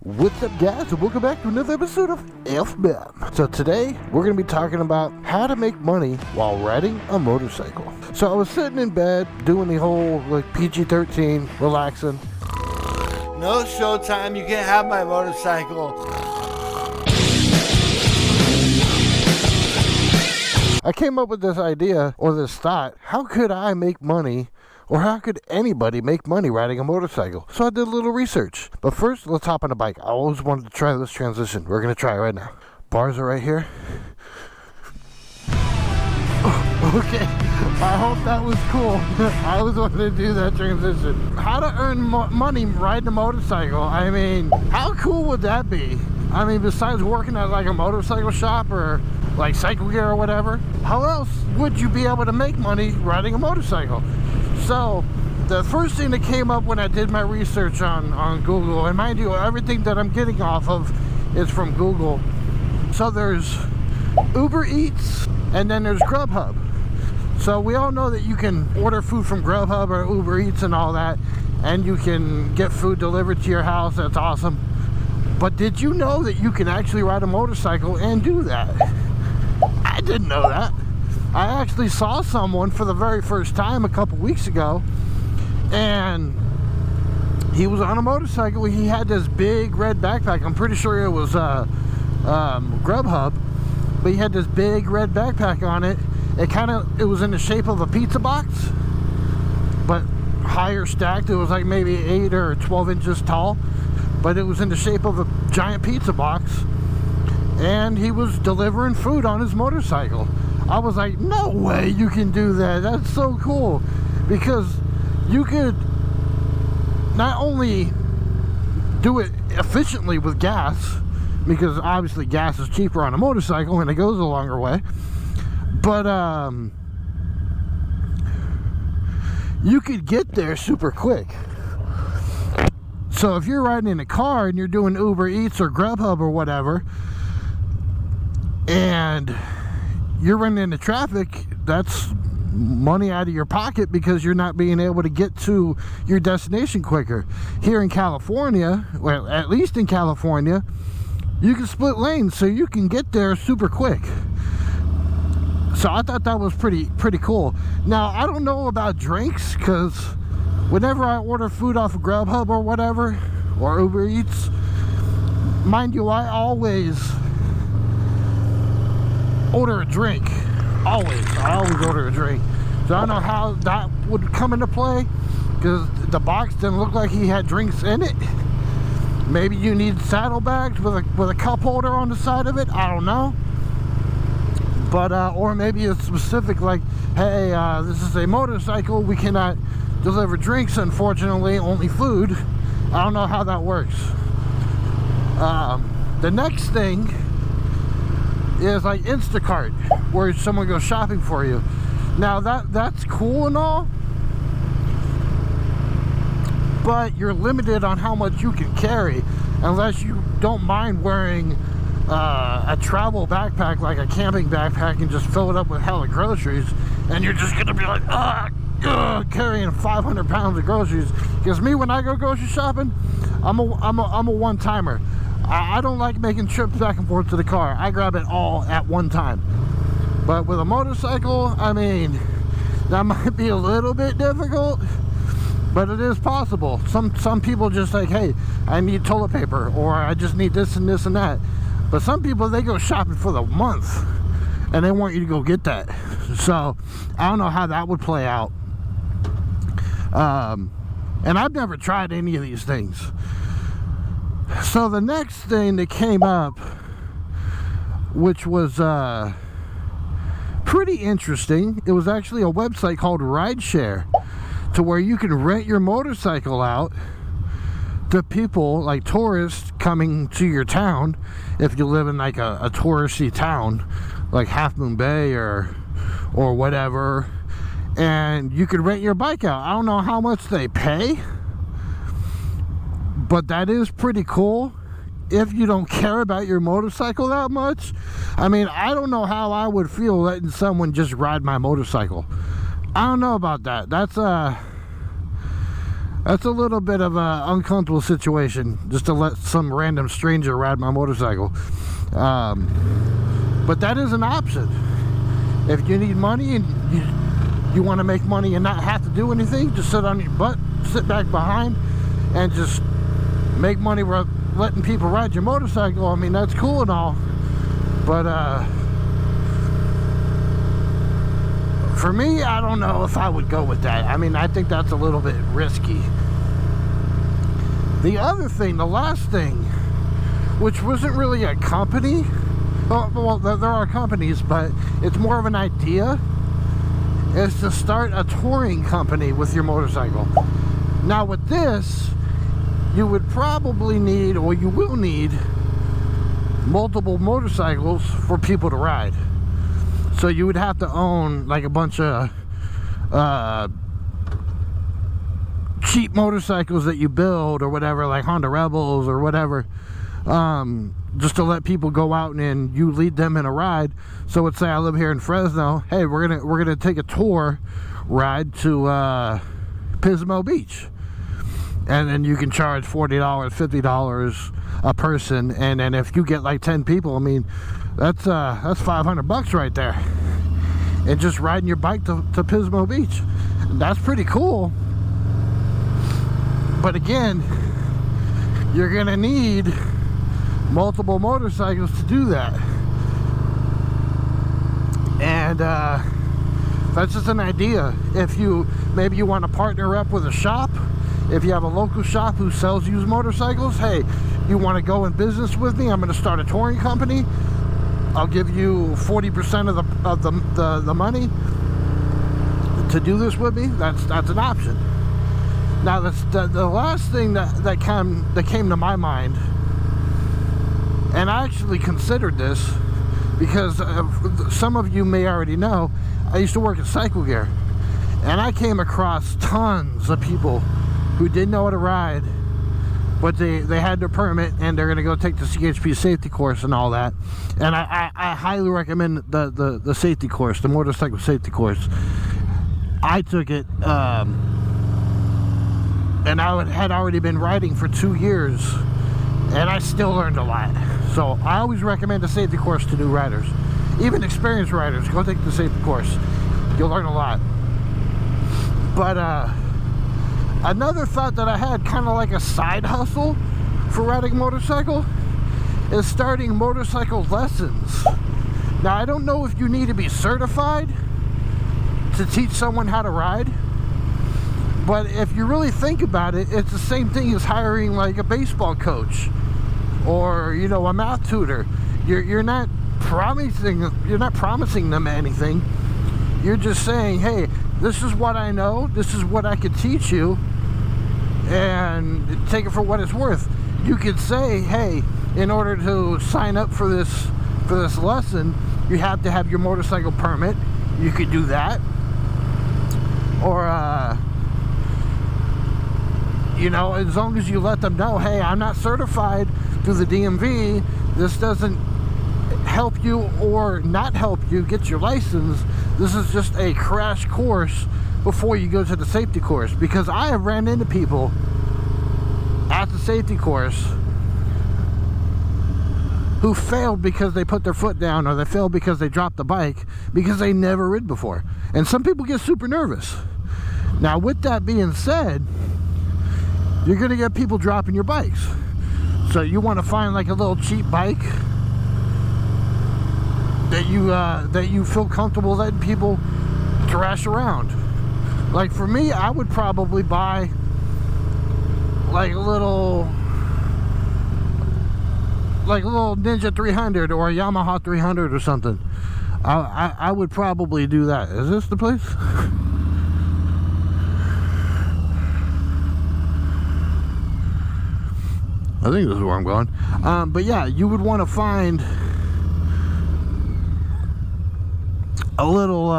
What's up, guys, and welcome back to another episode of FBOMB. So today we're going to be talking about how to make money while riding a motorcycle. So I was sitting in bed doing the whole like PG-13 relaxing. No showtime, you can't have my motorcycle. I came up with this idea or this thought: how could I make money, or how could anybody make money riding a motorcycle? So I did a little research. But first, let's hop on a bike. I always wanted to try this transition. We're going to try it right now. Bars are right here. Okay, I hope that was cool. I always wanted to do that transition. How to earn money riding a motorcycle. I mean, how cool would that be? I mean, besides working at like a motorcycle shop or like Cycle Gear or whatever, how else would you be able to make money riding a motorcycle? So the first thing that came up when I did my research on Google, and mind you, everything that I'm getting off of is from Google. So there's Uber Eats, and then there's Grubhub. So we all know that you can order food from Grubhub or Uber Eats and all that, and you can get food delivered to your house. That's awesome. But did you know that you can actually ride a motorcycle and do that? I didn't know that. I actually saw someone for the very first time a couple weeks ago, and he was on a motorcycle. He had this big red backpack. I'm pretty sure it was Grubhub, but he had this big red backpack on it. It was in the shape of a pizza box, but higher stacked. It was like maybe 8 or 12 inches tall, but it was in the shape of a giant pizza box, and he was delivering food on his motorcycle. I was like, no way you can do that. That's so cool, because you could not only do it efficiently with gas, because obviously gas is cheaper on a motorcycle and it goes a longer way, but you could get there super quick. So if you're riding in a car and you're doing Uber Eats or Grubhub or whatever, and you're running into traffic, that's money out of your pocket because you're not being able to get to your destination quicker. Here in California, well, at least in California, you can split lanes so you can get there super quick. So I thought that was pretty cool. Now, I don't know about drinks, because whenever I order food off of Grubhub or whatever, or Uber Eats, mind you, I always order a drink. I always order a drink. So I don't know how that would come into play, because the box didn't look like he had drinks in it. Maybe you need saddlebags with a cup holder on the side of it. I don't know. But or maybe it's specific, like, hey, this is a motorcycle, we cannot deliver drinks, unfortunately, only food. I don't know how that works. The next thing is like Instacart, where someone goes shopping for you. Now that's cool and all, but you're limited on how much you can carry, unless you don't mind wearing a travel backpack, like a camping backpack, and just fill it up with hella groceries, and you're just gonna be like, carrying 500 pounds of groceries. Because me, when I go grocery shopping, I'm a one-timer. I don't like making trips back and forth to the car. I grab it all at one time. But with a motorcycle, I mean, that might be a little bit difficult, but it is possible. Some people just like, hey, I need toilet paper, or I just need this and this and that. But some people, they go shopping for the month, and they want you to go get that. So I don't know how that would play out. And I've never tried any of these things. So the next thing that came up, which was pretty interesting, it was actually a website called Rideshare, to where you can rent your motorcycle out to people, like tourists coming to your town, if you live in like a touristy town like Half Moon Bay or whatever, and you could rent your bike out. I don't know how much they pay, but that is pretty cool if you don't care about your motorcycle that much. I mean, I don't know how I would feel letting someone just ride my motorcycle. I don't know about that. That's That's a little bit of an uncomfortable situation, just to let some random stranger ride my motorcycle. But that is an option. If you need money and you want to make money and not have to do anything, just sit on your butt, sit back behind, and just make money letting people ride your motorcycle. I mean, that's cool and all, but for me, I don't know if I would go with that. I mean, I think that's a little bit risky. The other thing, the last thing, which wasn't really a company, well, there are companies, but it's more of an idea, is to start a touring company with your motorcycle. Now with this, you would probably need, or you will need, multiple motorcycles for people to ride. So you would have to own like a bunch of cheap motorcycles that you build or whatever, like Honda Rebels or whatever, just to let people go out and you lead them in a ride. So let's say I live here in Fresno. Hey, we're gonna take a tour ride to Pismo Beach, and then you can charge $40, $50 a person, and then if you get like 10 people, I mean, that's $500 right there, and just riding your bike to Pismo Beach. That's pretty cool. But again, you're gonna need multiple motorcycles to do that, and that's just an idea. If maybe you want to partner up with a shop, if you have a local shop who sells used motorcycles, hey, you want to go in business with me? I'm going to start a touring company. I'll give you 40% of the money to do this with me. That's an option. Now, the last thing that came to my mind, and I actually considered this because some of you may already know, I used to work at Cycle Gear, and I came across tons of people who didn't know how to ride, but they had their permit and they're going to go take the CHP safety course and all that. And I highly recommend the safety course, the motorcycle safety course. I took it, and I had already been riding for 2 years, and I still learned a lot. So I always recommend the safety course to new riders. Even experienced riders, go take the safety course. You'll learn a lot. But another thought that I had, kind of like a side hustle for riding a motorcycle, is starting motorcycle lessons. Now, I don't know if you need to be certified to teach someone how to ride, but if you really think about it, it's the same thing as hiring like a baseball coach or, you know, a math tutor. You're not promising them anything. You're just saying, hey, this is what I know, this is what I could teach you, and take it for what it's worth. You could say, hey, in order to sign up for this lesson, you have to have your motorcycle permit. You could do that. Or you know, as long as you let them know, hey, I'm not certified through the DMV, this doesn't help you or not help you get your license. This is just a crash course before you go to the safety course. Because I have ran into people at the safety course who failed because they put their foot down, or they failed because they dropped the bike because they never rid before. And some people get super nervous. Now, with that being said, you're gonna get people dropping your bikes. So you want to find like a little cheap bike that you feel comfortable letting people thrash around. Like for me, I would probably buy like a little Ninja 300 or a Yamaha 300 or something. I would probably do that. Is this the place? I think this is where I'm going. But yeah, you would want to find a little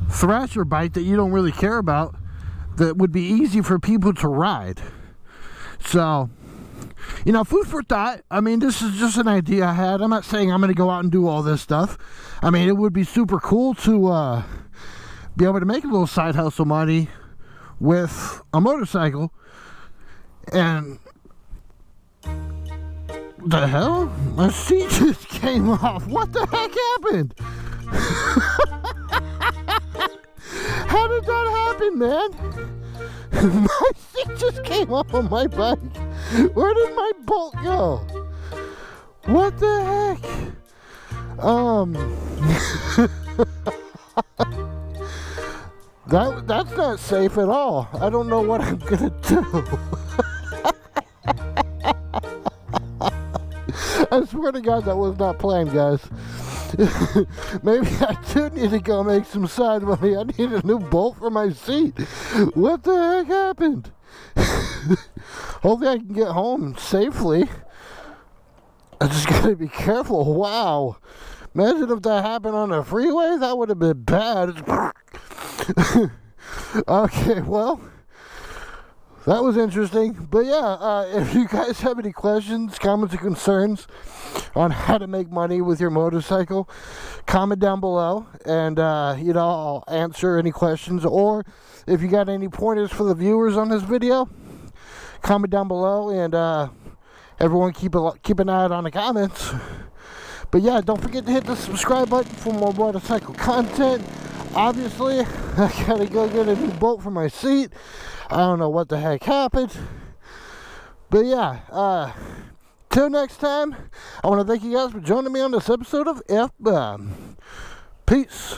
thrasher bike that you don't really care about, that would be easy for people to ride. So, you know, food for thought. I mean, this is just an idea I had. I'm not saying I'm going to go out and do all this stuff. I mean, it would be super cool to be able to make a little side hustle money with a motorcycle, and the hell? My seat just came off. What the heck happened? How did that happen, man? My seat just came off on my bike. Where did my bolt go? What the heck? That's not safe at all. I don't know what I'm gonna do. I swear to God, that was not planned, guys. Maybe I do need to go make some side money. I need a new bolt for my seat. What the heck happened? Hopefully I can get home safely. I just gotta be careful. Wow. Imagine if that happened on the freeway. That would have been bad. Okay, well, that was interesting. But yeah, if you guys have any questions, comments, or concerns on how to make money with your motorcycle, comment down below, and I'll answer any questions. Or if you got any pointers for the viewers on this video, comment down below, and everyone keep an eye out on the comments. But yeah, don't forget to hit the subscribe button for more motorcycle content. Obviously, I gotta go get a new bolt for my seat. I don't know what the heck happened. But yeah, till next time, I want to thank you guys for joining me on this episode of FBOMB. Peace.